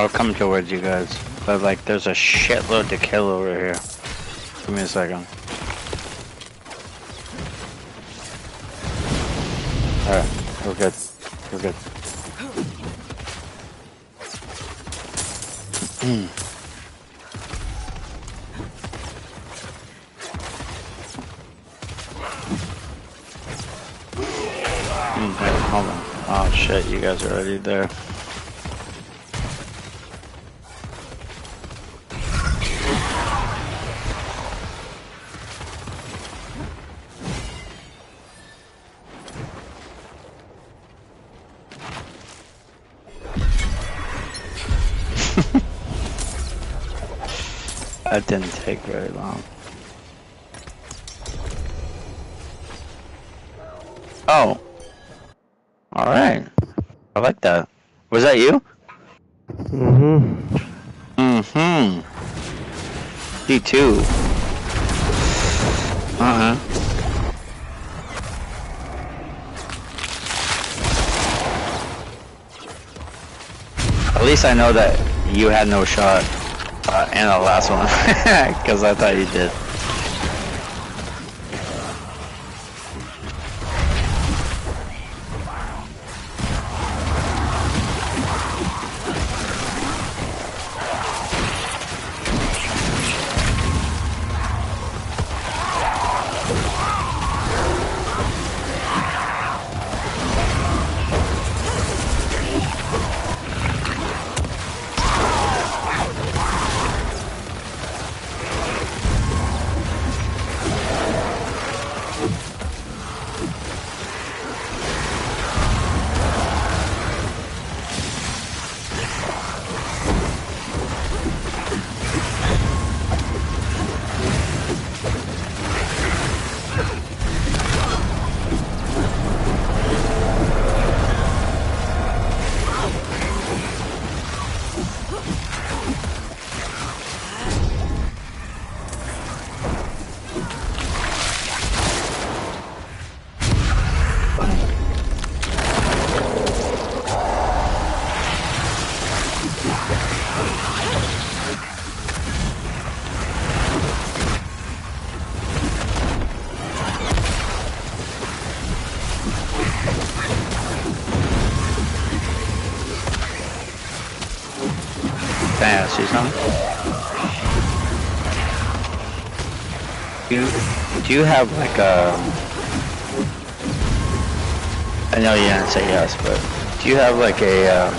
I'll come towards you guys. But like, there's a shitload to kill over here. Give me a second. Alright, we're good. We're good. Okay, hold on. Oh shit, you guys are already there. That didn't take very long. Oh. Alright. I like that. Was that you? Mm-hmm. Mm-hmm. D2. Uh-huh. At least I know that you had no shot in the last one. Because I thought you did. Can I ask you something? Do you have like a... I know you didn't say yes, but do you have like a...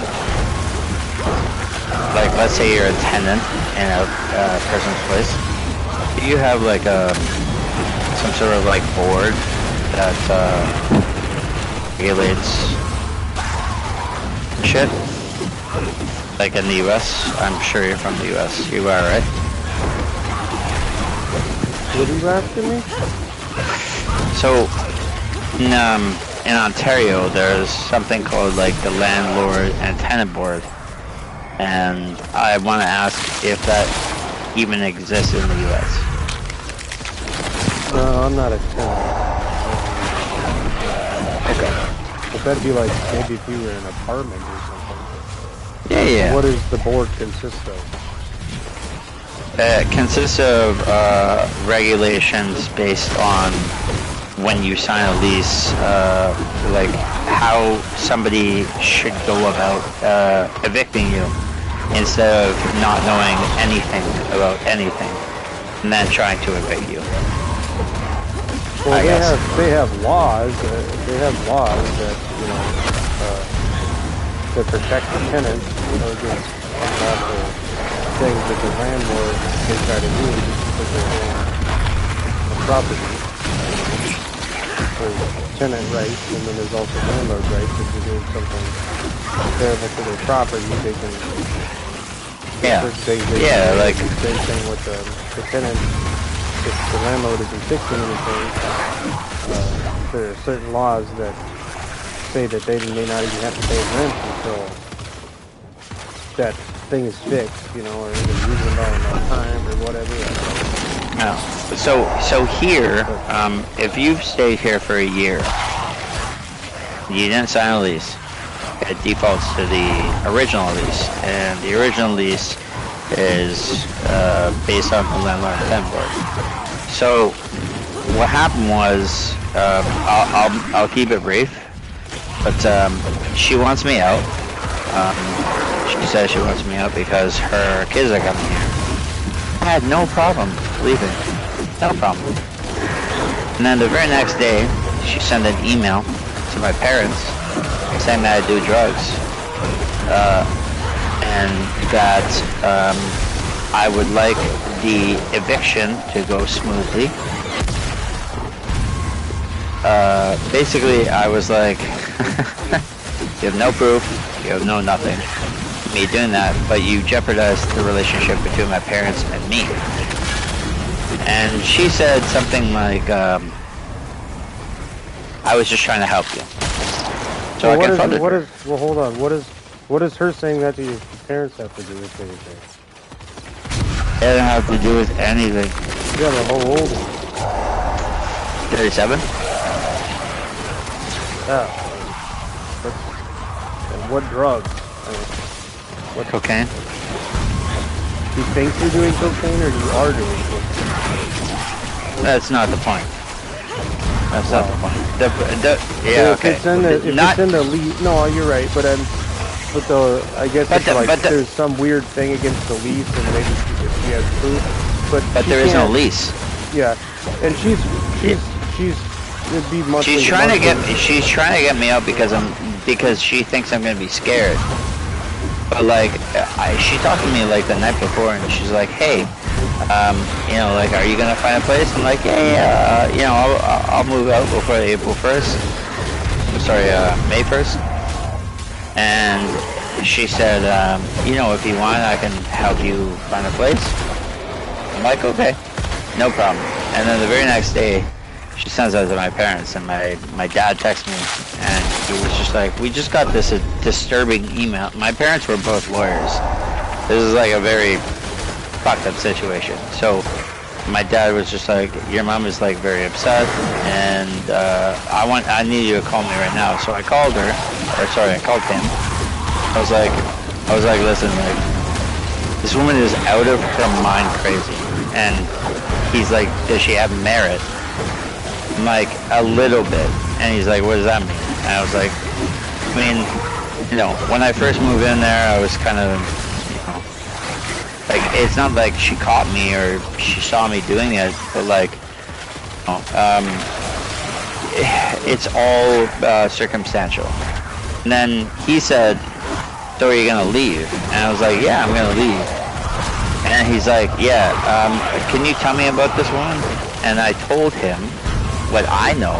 like let's say you're a tenant in a person's place. Do you have like a... some sort of like board that regulates shit? Like in the US? I'm sure you're from the US. You are, right? What are you asking me? So, in Ontario, there's something called like the Landlord and Tenant Board. And I want to ask if that even exists in the US. No, I'm not a tenant. Okay. But that'd be like maybe if you were in an apartment or something. Yeah. What does the board consist of? It consists of regulations based on when you sign a lease, like how somebody should go about evicting you instead of not knowing anything about anything and then trying to evict you. Well, they have laws. They have laws that that protect the tenants, against unlawful things that the landlord may try to do just because they own a property. There's tenant rights, and then there's also landlord rights. If you're doing something terrible to their property, they can. Like same thing with the tenant. If the landlord isn't fixing anything, there are certain laws that say that they may not even have to pay rent until that thing is fixed, or either using it all enough time or whatever. No. So here, if you've stayed here for a year, you didn't sign a lease, it defaults to the original lease, and the original lease is based on the landlord tenant board. So what happened was, I'll keep it brief, but she wants me out. She says she wants me out because her kids are coming here. I had no problem leaving, no problem. And then the very next day, she sent an email to my parents saying that I do drugs, and that I would like the eviction to go smoothly. Basically, I was like, you have no proof, you have no nothing, me doing that, but you jeopardized the relationship between my parents and me. And she said something like, I was just trying to help you. So well, I confronted her. well, hold on. What does her saying that to your parents have to do with anything? It doesn't have to do with anything. Yeah, but how old? 37? Yeah. And what drugs? I mean, what Cocaine? Do you think you're doing cocaine or you are doing cocaine? That's not the point. That's not the point. Yeah, okay. It's in the lease, no, you're right. But I guess there's some weird thing against the lease, and maybe she has proof. But there is no lease. Yeah, and she's it'd be monthly. She's trying to get me out because she thinks I'm gonna be scared. But like, she talked to me like the night before, and she's like, "Hey, you know, like, are you gonna find a place?" I'm like, "Yeah, you know, I'll move out before April 1st. Sorry, May 1st." And she said, "You know, if you want, I can help you find a place." I'm like, "Okay, no problem." And then the very next day, she sends that to my parents, and my dad texts me, and he was just like, "We just got this disturbing email." My parents were both lawyers. This is like a very fucked up situation. So my dad was just like, "Your mom is like very upset, and I need you to call me right now." So I called her, I called him. I was like, "Listen, like, this woman is out of her mind crazy." And he's like, "Does she have merit?" I'm like, "A little bit." And he's like, "What does that mean?" And I was like, "I mean, you know, when I first moved in there, I was kind of, you know, like, it's not like she caught me or she saw me doing it, but like, you know, it's all circumstantial." And then he said, "So are you gonna leave?" And I was like, "Yeah, I'm gonna leave." And he's like, "Yeah, can you tell me about this woman?" And I told him what I know,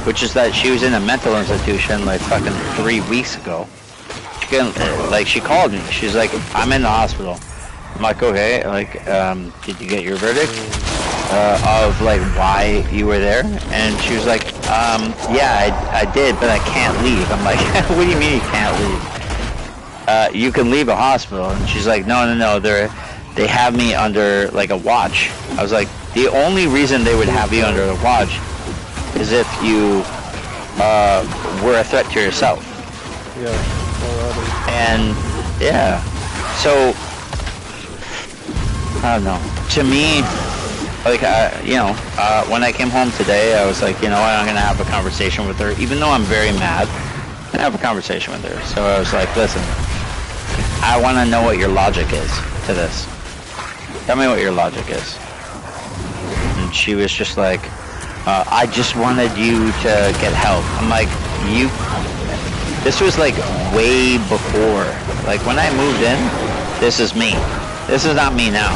which is that she was in a mental institution like fucking 3 weeks ago. She called me. She's like, "I'm in the hospital." I'm like, "Okay, like, did you get your verdict of like why you were there?" And she was like, "Yeah, I did, but I can't leave." I'm like, "What do you mean you can't leave?" "You can leave a hospital." And she's like, No, they have me under like a watch." I was like, "The only reason they would have you under a watch is if you were a threat to yourself." Yeah. And yeah, so I don't know. To me, like, you know, when I came home today, I was like, you know what, I'm gonna have a conversation with her, even though I'm very mad. I'm gonna have a conversation with her. So I was like, "Listen, I want to know what your logic is to this. Tell me what your logic is." And she was just like, "I just wanted you to get help." I'm like, this was like way before. Like when I moved in, this is me. This is not me now.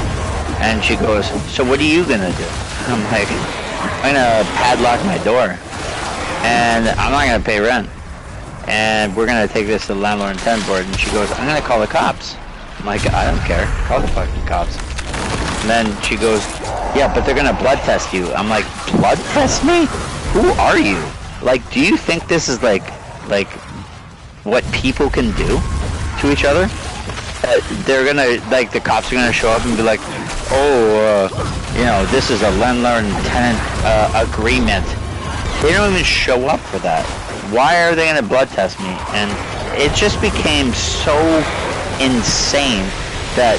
And she goes, "So what are you gonna do?" I'm like, "I'm gonna padlock my door, and I'm not gonna pay rent. And we're gonna take this to the landlord and tenant board." And she goes, "I'm gonna call the cops." I'm like, "I don't care. Call the fucking cops." And then she goes, "Yeah, but they're gonna blood test you." I'm like, "Blood test me? Who are you? Like, do you think this is like what people can do to each other? They're gonna, like, the cops are gonna show up and be like, "Oh, you know, this is a landlord and tenant agreement." They don't even show up for that. Why are they gonna blood test me? And it just became so insane that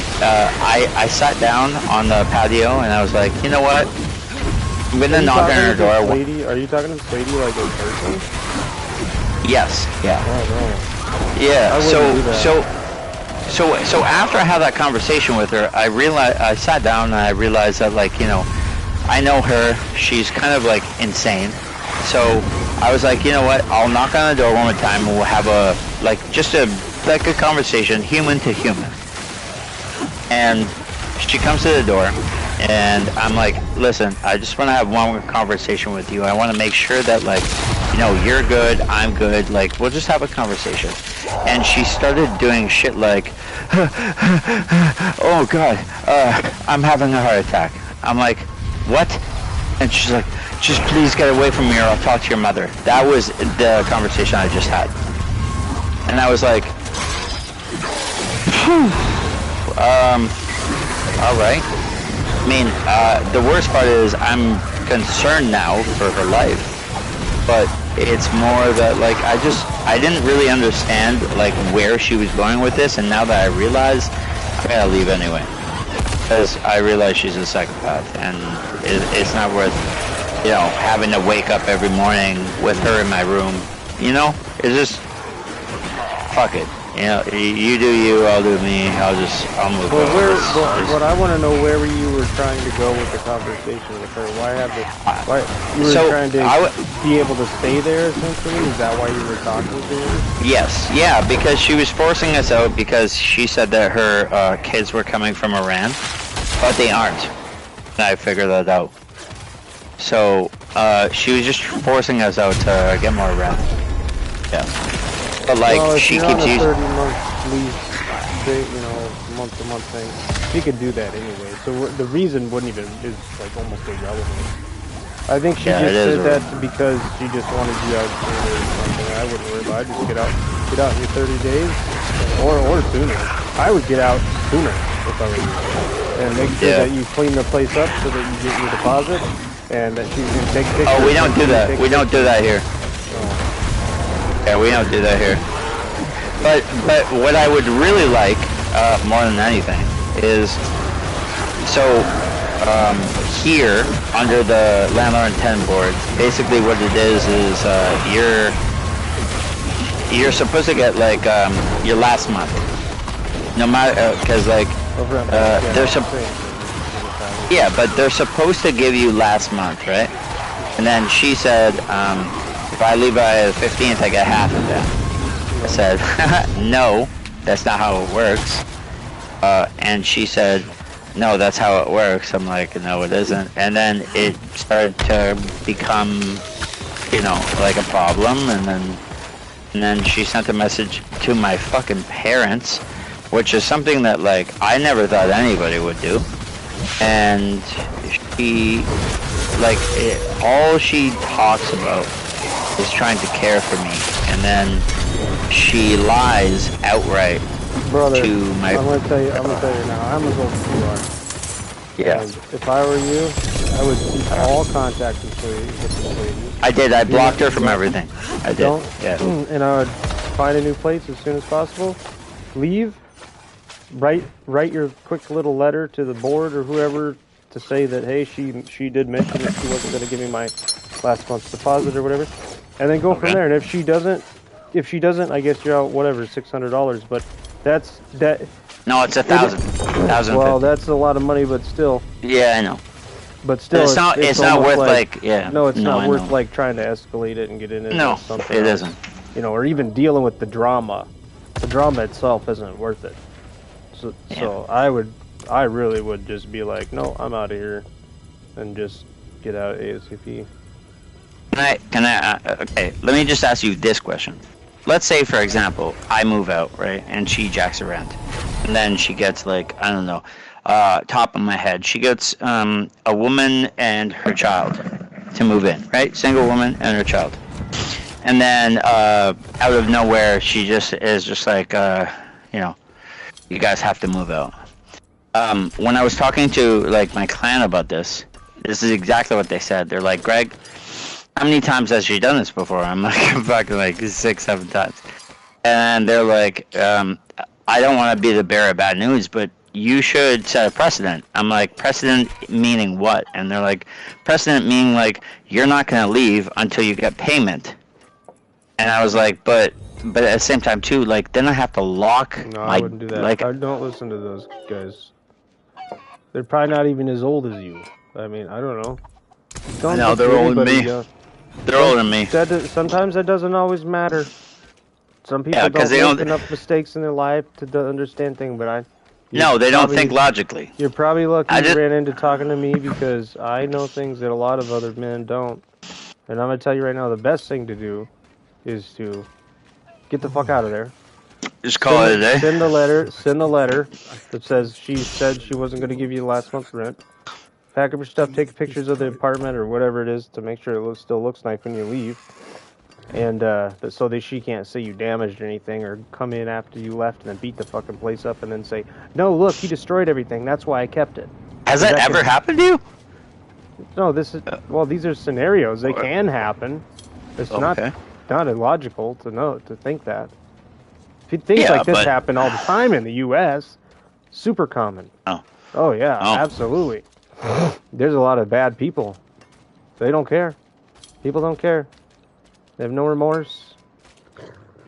I sat down on the patio and I was like, you know what? I'm gonna knock on her door. Are you talking to this lady like in person? Yes. Yeah. Oh no. Yeah. So So after I had that conversation with her, I sat down and I realized that, like, you know, I know her. She's kind of like insane. So I was like, you know what? I'll knock on the door one more time and we'll have a conversation, human to human. And she comes to the door and I'm like, listen, I just want to have one conversation with you. I want to make sure that, like, you know, you're good, I'm good, like, we'll just have a conversation. And she started doing shit like, oh God, I'm having a heart attack. I'm like, what? And she's like, just please get away from me or I'll talk to your mother. That was the conversation I just had. And I was like, alright. I mean, the worst part is I'm concerned now for her life, but it's more that, like, I didn't really understand, like, where she was going with this, and now that I realize, I gotta leave anyway. Because I realize she's a psychopath, and it's not worth, you know, having to wake up every morning with her in my room. You know, it's just, fuck it. You know, you do you, I'll do me. I'll move on. What I want to know, where you were trying to go with the conversation with her? Why you were trying to be able to stay there, essentially? Is that why you were talking to her? Yes, yeah, because she was forcing us out because she said that her kids were coming from Iran, but they aren't. And I figured that out. So she was just forcing us out to get more rent. Yeah. But, like, well, she keeps using 30-month lease, you know, month-to-month thing. She could do that anyway. So the reason wouldn't even is like almost irrelevant. I think she just said that because she just wanted you out sooner or something. I wouldn't worry about it. Just get out in your 30 days, or sooner. I would get out sooner if I were you, and make sure that you clean the place up so that you get your deposit, and that she's gonna take pictures. Oh, we don't do that. We don't do that here. Yeah, we don't do that here. But what I would really like, more than anything, is here under the landlord and tenant board, basically what it is you're supposed to get, like, your last month, no matter, because like but they're supposed to give you last month, right? And then she said, if I leave by the 15th, I get half of that. I said, no, that's not how it works. And she said, no, that's how it works. I'm like, no, it isn't. And then it started to become, you know, like a problem. And then she sent a message to my fucking parents, which is something that, like, I never thought anybody would do. And she, like, all she talks about is trying to care for me, and then she lies outright. Brother, to my... I'm gonna tell you now, I'm as old as you are. Yeah. And if I were you, I would keep all contact with this lady. I did. I blocked her from everything. I did. Yeah. And I would find a new place as soon as possible. Leave. Write your quick little letter to the board or whoever to say that, hey, she did mention that she wasn't going to give me my last month's deposit or whatever, and then go from there. And if she doesn't, I guess you're out whatever, $600. But that's that. No, it's $1,000. Well, that's a lot of money, but still. Yeah, I know. But still, it's not worth like yeah. No, it's not worth like trying to escalate it and get into something. No, it isn't. You know, or even dealing with the drama. The drama itself isn't worth it. So I really would just be like, no, I'm out of here, and just get out ASAP. Can I? Okay, let me just ask you this question. Let's say, for example, I move out, right, and she jacks a rent, and then she gets, like, I don't know, top of my head, she gets a woman and her child to move in, right? Single woman and her child, and then out of nowhere, she just is just like, you know, you guys have to move out. When I was talking to, like, my clan about this is exactly what they said. They're like, Greg, how many times has she done this before? I'm like, fucking like 6-7 times. and they're like, I don't want to be the bearer of bad news, but you should set a precedent. I'm like, precedent meaning what? And they're like, precedent meaning like you're not going to leave until you get payment. And I was like, but at the same time too, like then I have to lock No, my, I wouldn't do that. like, I don't listen to those guys. They're probably not even as old as you. I mean, I don't know. Don't know, look they're to older than anybody me. young. They're older than me. Sometimes that doesn't always matter. Some people Yeah, 'cause don't they make don't- enough mistakes in their life to understand things, but No, they don't think logically. You're probably lucky I you just- ran into talking to me because I know things that a lot of other men don't. And I'm going to tell you right now, the best thing to do is to get the fuck out of there. Just call it a day. Send the letter that says she said she wasn't going to give you last month's rent. Pack up your stuff, take pictures of the apartment or whatever it is to make sure it still looks nice when you leave. And so that she can't say you damaged anything or come in after you left and then beat the fucking place up and then say, no, look, he destroyed everything. That's why I kept it. Has that ever happened to you? No, these are scenarios. They can happen. It's Okay. not illogical to think that. Things Yeah, like this but- happen all the time in the U.S. Super common. Oh yeah, Oh. absolutely. There's a lot of bad people. They don't care. People don't care. They have no remorse.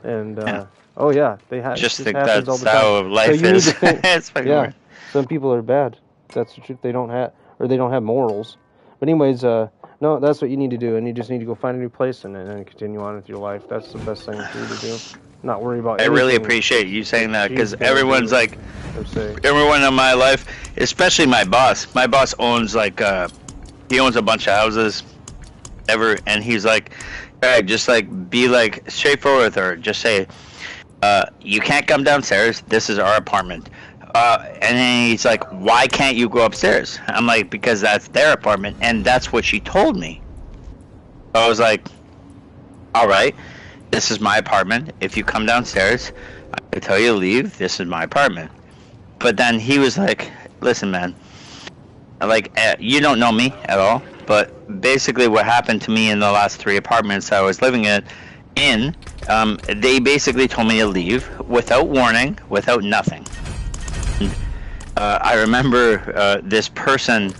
And Yeah. oh yeah, they have. Just it think happens all that's the time. how life you need is. to think- It's fucking yeah, weird. some people are bad. That's the truth. They don't have morals. But anyways, no, that's what you need to do, and you just need to go find a new place and then continue on with your life. That's the best thing for you to do. Not worry about. I really anything appreciate you saying that because she's gonna everyone's do, like, per se. everyone in my life, especially my boss. My boss owns like, he owns a bunch of houses, and he's like, Greg, just like be like straightforward with her. Just say, you can't come downstairs. This is our apartment. And then he's like, why can't you go upstairs? I'm like, because that's their apartment, and that's what she told me. So I was like, all right, this is my apartment. If you come downstairs, I can tell you to leave. This is my apartment. But then he was like, listen, man, like, you don't know me at all, but basically what happened to me in the last 3 apartments I was living in, they basically told me to leave without warning, without nothing. I remember this person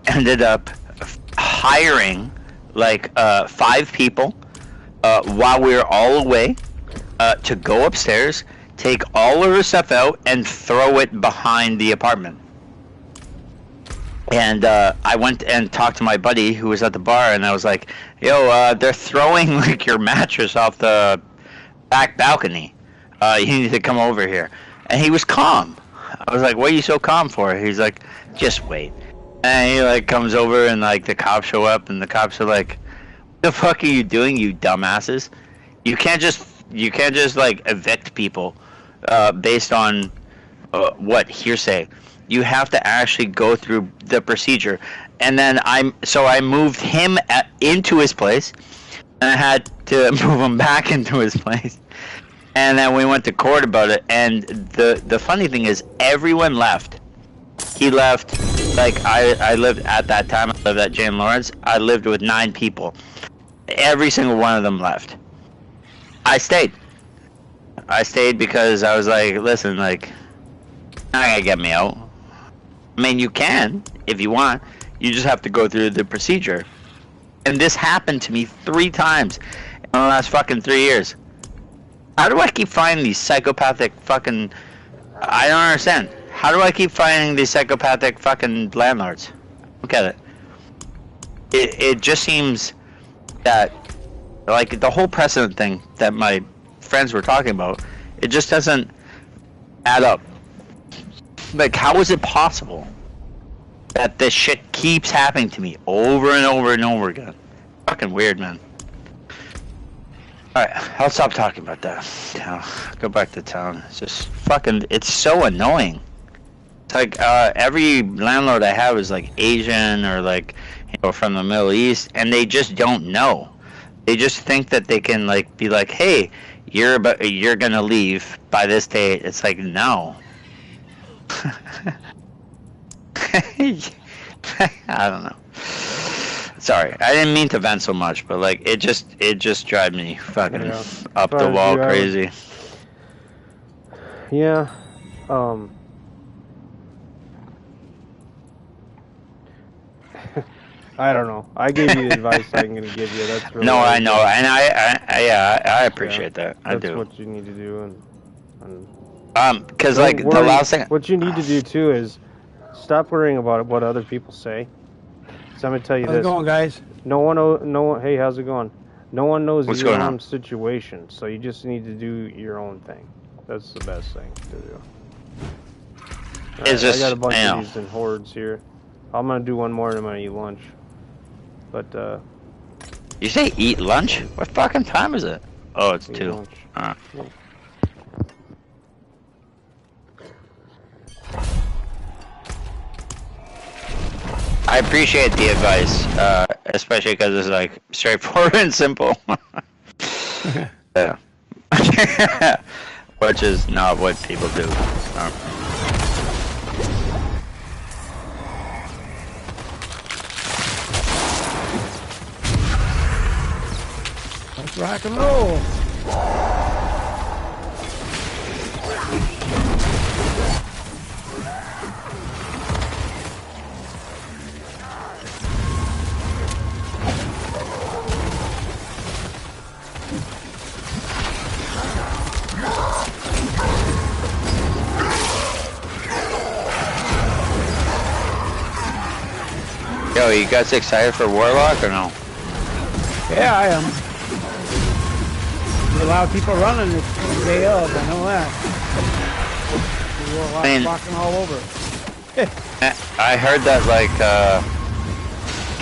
ended up hiring like 5 people while we were all away to go upstairs, take all of her stuff out, and throw it behind the apartment. And I went and talked to my buddy who was at the bar, and I was like, yo, they're throwing like your mattress off the back balcony. You need to come over here. And he was calm. I was like, what are you so calm for? He's like, just wait. And he like comes over, and like the cops show up, and the cops are like, what the fuck are you doing, you dumbasses? You can't just like evict people based on what, hearsay. You have to actually go through the procedure. And then I moved him into his place, and I had to move him back into his place. And then we went to court about it, and the funny thing is everyone left. He left. Like, I lived at that time, I lived at Jane Lawrence. I lived with 9 people. Every single one of them left. I stayed because I was like, listen, like, you're not gonna get me out. I mean, you can if you want. You just have to go through the procedure. And this happened to me 3 times in the last fucking 3 years. How do I keep finding these psychopathic fucking... I don't understand. How do I keep finding these psychopathic fucking landlords? I don't get it. It just seems that, like, the whole precedent thing that my friends were talking about, it just doesn't add up. Like, how is it possible that this shit keeps happening to me over and over and over again? Fucking weird, man. Alright, I'll stop talking about that. Go back to town. It's just fucking, it's so annoying. It's like, every landlord I have is like Asian or like, you know, from the Middle East, and they just don't know. They just think that they can like be like, hey, you're gonna leave by this date. It's like, no. I don't know. Sorry, I didn't mean to vent so much, but like it just drives me fucking Yeah. up As the far as wall you, crazy. Yeah. I don't know. I gave you the advice I'm going to give you. That's really No, all I you know, can- and I appreciate that. I That's do. what you need to do, and Because don't like the worry. last thing. What you need to do too is stop worrying about what other people say. So I'm going to tell you How's it this. going, guys? No one. Hey, how's it going? No one knows What's your going own on? situation, so you just need to do your own thing. That's the best thing to do. It's I just, got a bunch you know. of these in hordes here. I'm gonna do one more and I'm gonna eat lunch. But You say eat lunch? What fucking time is it? Oh, it's eat 2. lunch. I appreciate the advice, especially because it's like straightforward and simple. Yeah. Which is not what people do. Let's rock and roll. Yo, you guys excited for Warlock or no? Yeah, I am. There's a lot of people running this day of, I know that. There's a lot Man. of rocking all over. I heard that like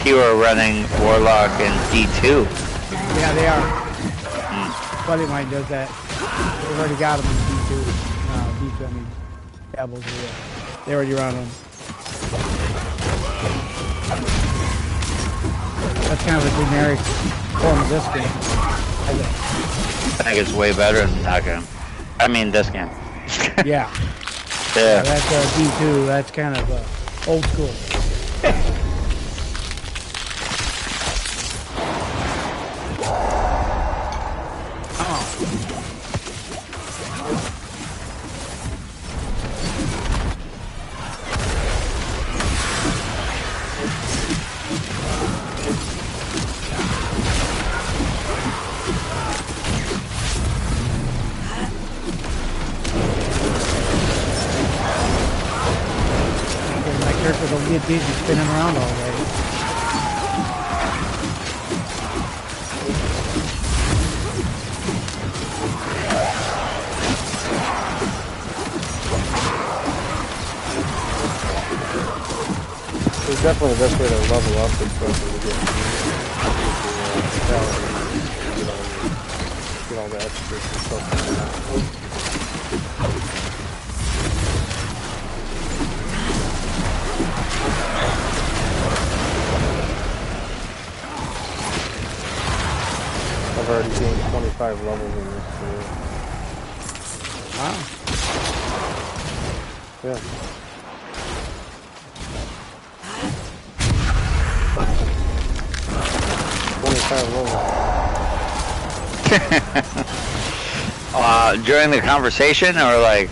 people are running Warlock in D2. Yeah, they are. A buddy of mine does that. They've already got them in D2. D2, I mean, Devils. Yeah. They already run them. That's kind of a generic form of this game. I think it's way better than that game. I mean this game. Yeah. Yeah. That's D2. That's kind of old school. My character will get busy spinning around already. It's definitely the best way to level up this stuff is to get all the extras and stuff like that. I've already gained 25 levels in this Wow. Yeah. During the conversation or like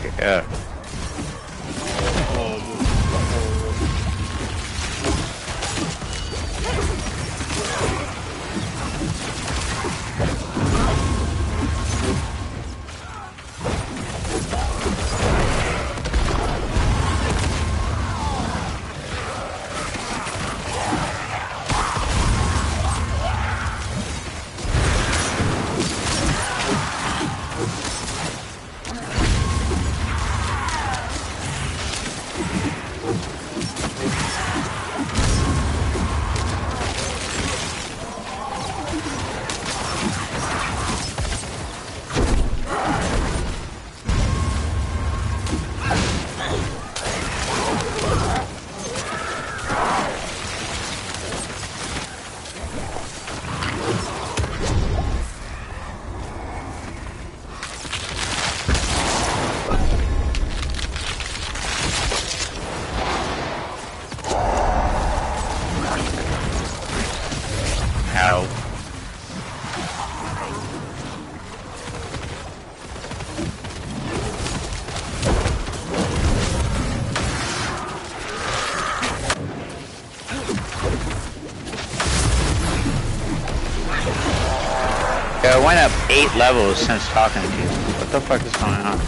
up 8 levels since talking to you. What the fuck is going on?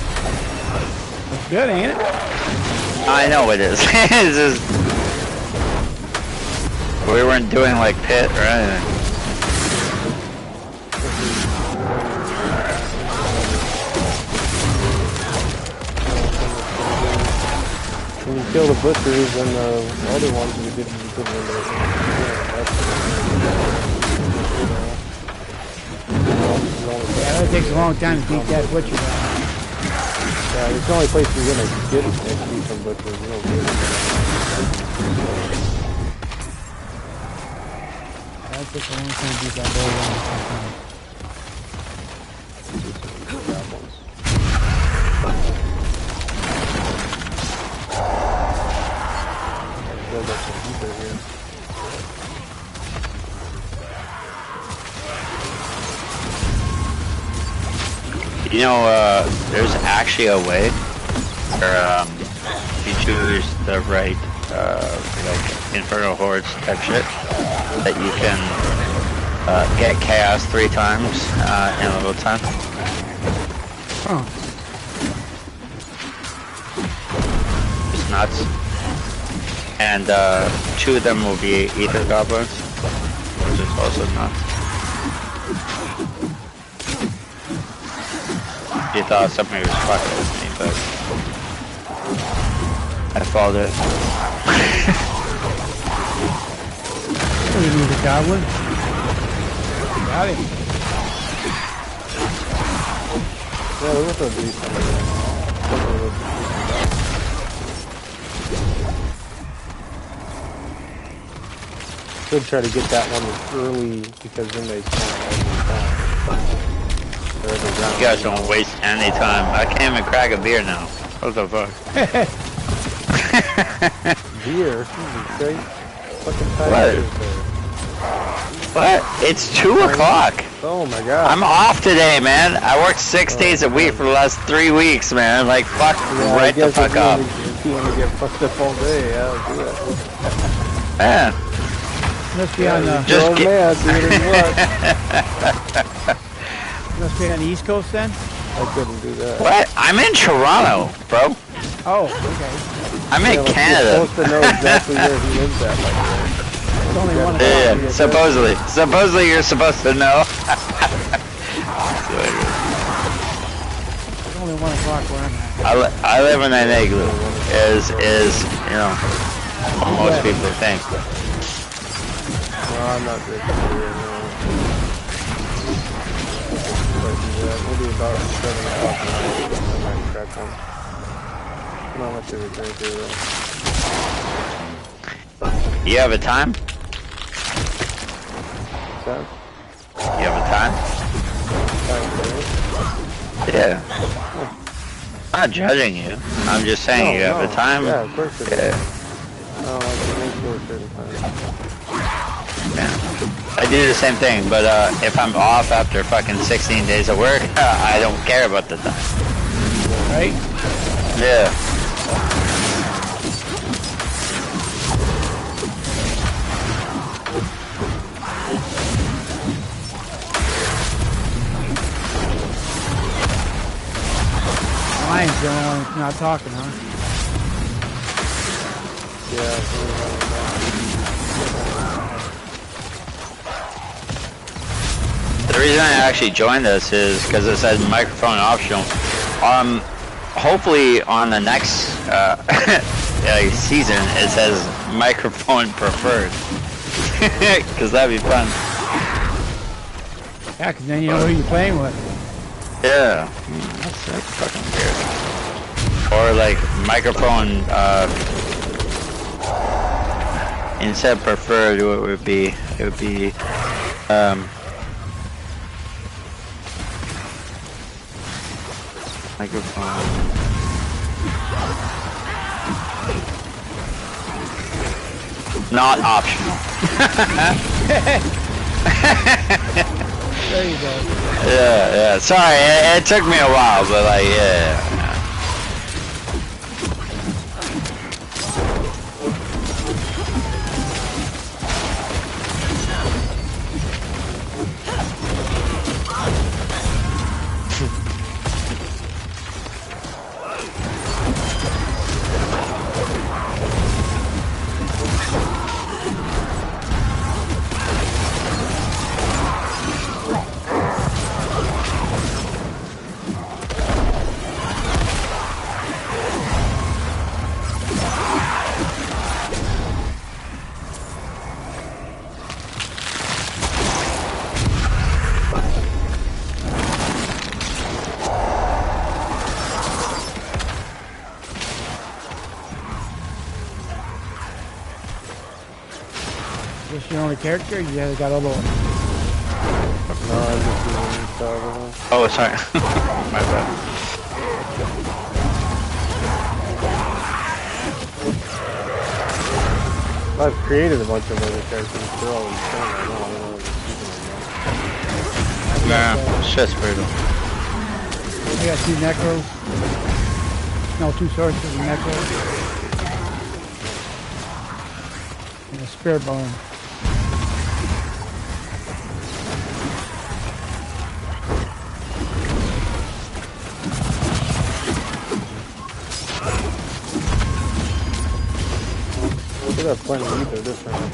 It's good, ain't it? I know it is. It's just... We weren't doing like pit or anything. When you kill the butchers and the other ones you didn't put in there. Yeah, it takes a long time to beat that butcher. Yeah, it's the only place you're gonna get XP from butchers. You don't get it. That takes a long time to beat that boy down. You know, there's actually a way where, if you choose the right, like, Infernal Hordes type shit, that you can, get Chaos 3 times, in a little time. Oh. It's nuts. And, 2 of them will be Ether Goblins, which is also nuts. You thought somebody was fucking with me, but I followed it. What do you need, a goblin? Got him. Yeah, there was a decent Should try to get that one early because then they spawn all the time. You guys don't waste any time. I can't even crack a beer now. What the fuck? Beer? Jesus Christ. Fucking time What? is there? What? It's 2 o'clock. Oh my god. I'm off today, man. I worked 6 days a week for the last 3 weeks, man. Like, fuck, Yeah, right the fuck up. If you want to get fucked up all day, yeah, I'll do that. Man. Must be on the. Just get... mad, dude, what? Must be on the East Coast then. I couldn't do that. What? I'm in Toronto, bro. Oh, okay. I'm in Canada. You're supposed to know exactly where he lives at, like that. It's only 1 o'clock. Yeah, supposedly. Supposedly you're supposed to know. It's only 1 o'clock where I'm at. I live in an igloo. Is you know what most people think. No, I'm not good for it, no. Maybe about 7 o'clock I might crack one. Not much of a drinker though. You have a time? What's that? You have a time? Time Yeah. I'm not judging you. I'm just saying you have a time. Yeah, of course it is. Yeah. I don't like to make sure a certain time. Yeah. I do the same thing, but if I'm off after fucking 16 days of work, I don't care about the time. Right? Yeah. Lion's the only one that's not talking, huh? Yeah, The reason I actually joined this is because it says microphone optional. Hopefully on the next season it says microphone preferred. Because that'd be fun. Yeah, because then you know who you're playing with. Yeah. That's fucking weird. Or like microphone, instead of preferred, what would be? It would be, microphone. Not optional. There you go. Yeah. Sorry, it took me a while, but like, yeah. Is this your only character? Or you got other ones? No, I'm just doing Salvador. Oh, sorry. My bad. I've created a bunch of other characters. They're all insane. I don't know if it's Nah, it's just brutal. I got 2 necros. No, 2 sorcerers and necros. And a spirit bone. We got plenty of ether this round.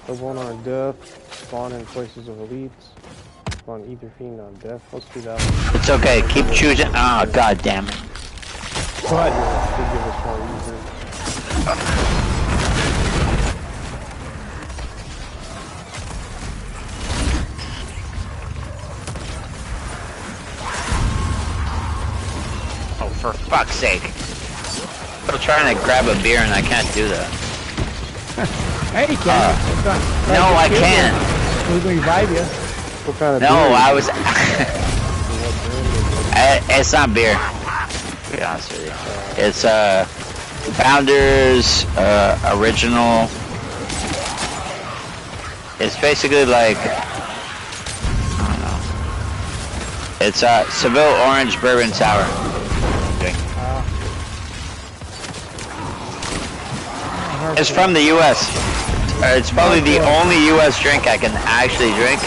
The one on death, spawn in places of elites, spawn ether fiend on death. Let's do that one. It's okay. Keep choosing. Oh, god damn it. But should give us more ether. Oh, for fuck's sake. I'm trying to grab a beer and I can't do that. Hey, you can. No, I can't. We're going to revive you. What kind of No, beer? I was... It's not beer. To be honest with you. It's, Founders, Original. It's basically like... I don't know. It's, Seville Orange Bourbon Sour. Okay. It's from the U.S. It's probably the only U.S. drink I can actually drink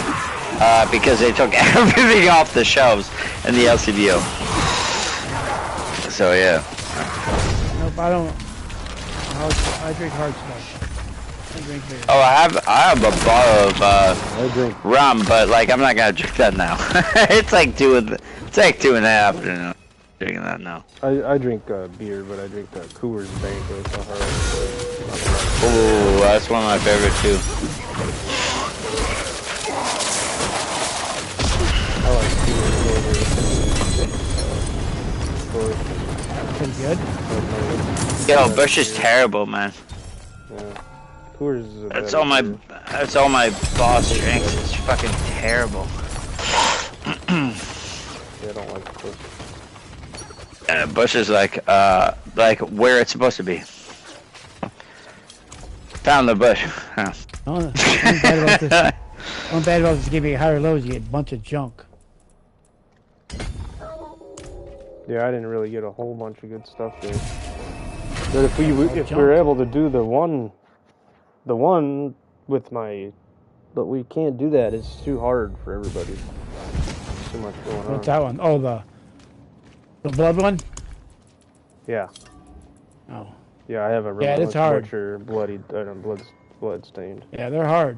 because they took everything off the shelves in the LCBO. So yeah. Nope, I don't. I drink hard stuff. I drink beer. Oh, I have a bottle of I drink. rum, but like I'm not gonna drink that now. It's like 2 in the afternoon. Drinking that now. I drink beer, but I drink Coors Banquet. It's a hard. Ooh, that's one of my favorite too. I like Coors. Pretty good. Yo, Bush is terrible, man. Yeah. Coors is a That's better all my beer. boss drinks. It's fucking terrible. Yeah, I don't like Bush. Bush is like where it's supposed to be. Found the bush. Huh. Oh, one bad about this. One bad about this giving you higher lows, you get a bunch of junk. Yeah, I didn't really get a whole bunch of good stuff there. But if we're able to do the one with my, but we can't do that. It's too hard for everybody. There's too much going on. What's that one? Oh, the blood one? Yeah. Oh. Yeah, I have a Yeah, it's hard. butcher, blood stained. Yeah, they're hard.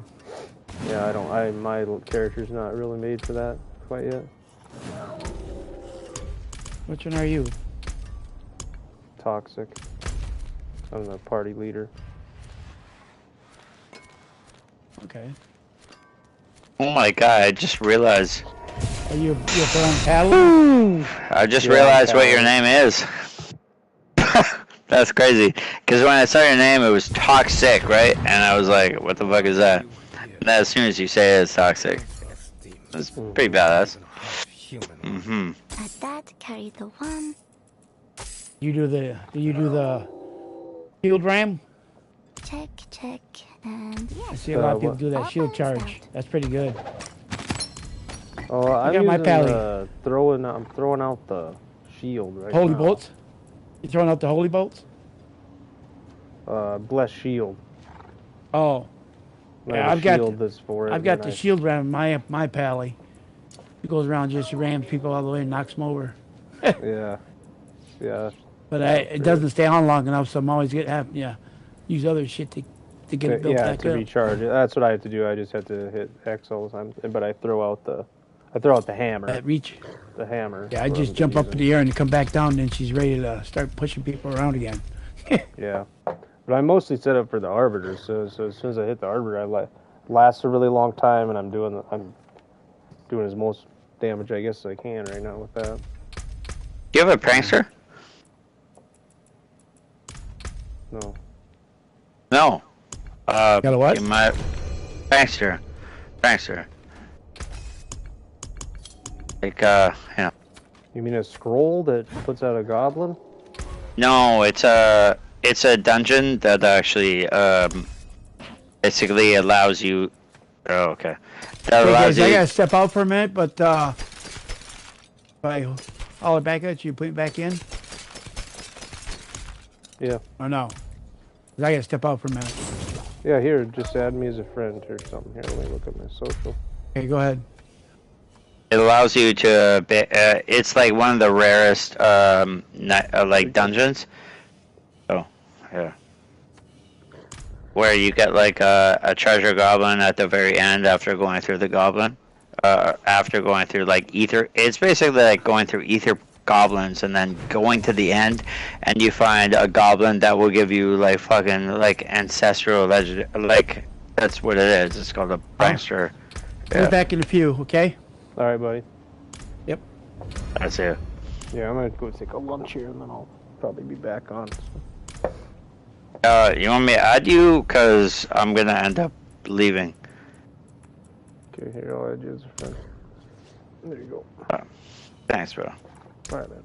Yeah, my character's not really made for that quite yet. Which one are you? Toxic. I'm the party leader. Okay. Oh my god! I just realized. Are you throwing paddle? I just Yeah, realized what your Calvin. name is. That's crazy. Because when I saw your name, it was Toxic, right? And I was like, what the fuck is that? And then as soon as you say it, it's Toxic. It's pretty badass. Mm-hmm. At that, carry the one. Do you do the shield ram? Check, and I yes. see a lot of people what? do that shield charge. Out. That's pretty good. Oh, I'm got my using pally. I'm throwing out the shield right Holy now. bolts? You throwing out the holy bolts? Bless shield. Oh, I Yeah, have I've a got shield that's for it. I've got and the I- shield ram. My pally. He goes around just rams people all the way and knocks them over. Yeah. Yeah. But it doesn't stay on long enough, so I'm always use other shit to get it built Yeah, back to up. recharge it. That's what I have to do. I just have to hit X all the time. But I throw out the hammer. That reach. The hammer. Yeah, I what just I'm jump up in using. the air and come back down, and she's ready to start pushing people around again. Yeah. But I'm mostly set up for the arbiter, so as soon as I hit the arbiter, lasts a really long time, and I'm doing as most damage I guess I can right now with that. Do you have a prankster? No. No. Got a what? Prankster. Like, yeah. You mean a scroll that puts out a goblin? No, it's a dungeon that actually, basically allows you. Oh, okay. That Hey allows guys, I you. gotta step out for a minute, but if I haul it back at you, put it back in, Yeah. or no? 'Cause I gotta step out for a minute. Yeah, here, just add me as a friend or something. Here, let me look at my social. Okay, go ahead. It allows you to. It's like one of the rarest, like dungeons. Oh, yeah. Where you get like a treasure goblin at the very end after going through the goblin. After going through like ether. It's basically like going through ether goblins and then going to the end, and you find a goblin that will give you like fucking like ancestral legend. Like that's what it is. It's called a prankster. Put it back in the pew, okay? Alright, buddy. Yep. That's it. Yeah, I'm gonna go take a lunch here and then I'll probably be back on. You want me to add you? Cause I'm gonna end up leaving. Okay, here, I'll add you as a friend. There you go. Thanks, bro. Alright, man.